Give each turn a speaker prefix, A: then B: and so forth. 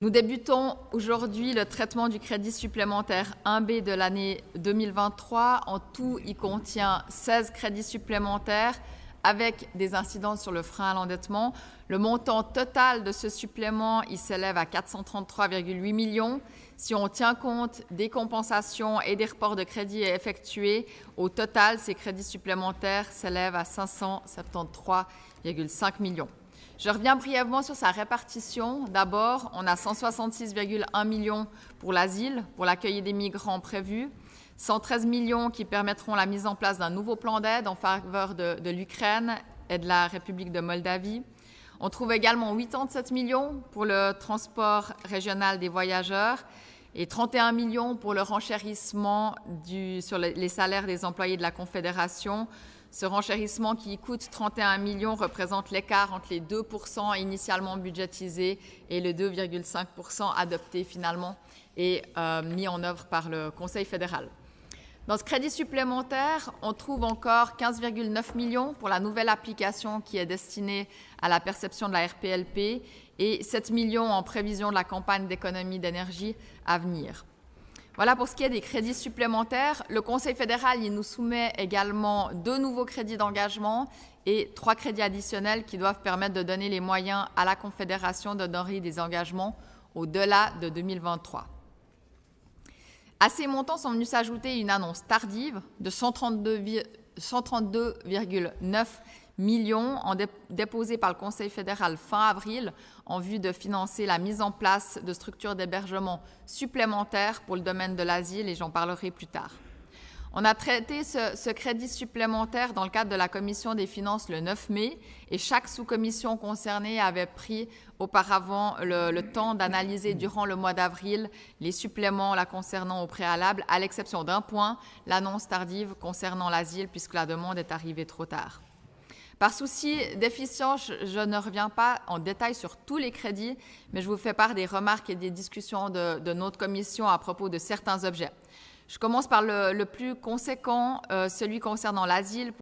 A: Nous débutons aujourd'hui le traitement du crédit supplémentaire 1B de l'année 2023. En tout, il contient 16 crédits supplémentaires avec des incidences sur le frein à l'endettement. Le montant total de ce supplément, il s'élève à 433,8 millions. Si on tient compte des compensations et des reports de crédits effectués, au total, ces crédits supplémentaires s'élèvent à 573,5 millions. Je reviens brièvement sur sa répartition. D'abord, on a 166,1 millions pour l'asile, pour l'accueil des migrants prévus, 113 millions qui permettront la mise en place d'un nouveau plan d'aide en faveur de l'Ukraine et de la République de Moldavie. On trouve également 87 millions pour le transport régional des voyageurs et 31 millions pour le renchérissement sur les salaires des employés de la Confédération. Ce renchérissement qui coûte 31 millions représente l'écart entre les 2% initialement budgétisés et le 2,5% adopté finalement et mis en œuvre par le Conseil fédéral. Dans ce crédit supplémentaire, on trouve encore 15,9 millions pour la nouvelle application qui est destinée à la perception de la RPLP et 7 millions en prévision de la campagne d'économie d'énergie à venir. Voilà pour ce qui est des crédits supplémentaires. Le Conseil fédéral il nous soumet également 2 nouveaux crédits d'engagement et 3 crédits additionnels qui doivent permettre de donner les moyens à la Confédération d'honorer des engagements au-delà de 2023. À ces montants sont venus s'ajouter une annonce tardive de 132,9 millions déposés par le Conseil fédéral fin avril en vue de financer la mise en place de structures d'hébergement supplémentaires pour le domaine de l'asile et j'en parlerai plus tard. On a traité ce crédit supplémentaire dans le cadre de la Commission des finances le 9 mai et chaque sous-commission concernée avait pris auparavant le temps d'analyser durant le mois d'avril les suppléments la concernant au préalable, à l'exception d'un point, l'annonce tardive concernant l'asile puisque la demande est arrivée trop tard. Par souci d'efficience, je ne reviens pas en détail sur tous les crédits, mais je vous fais part des remarques et des discussions de notre commission à propos de certains objets. Je commence par le plus conséquent, celui concernant l'asile.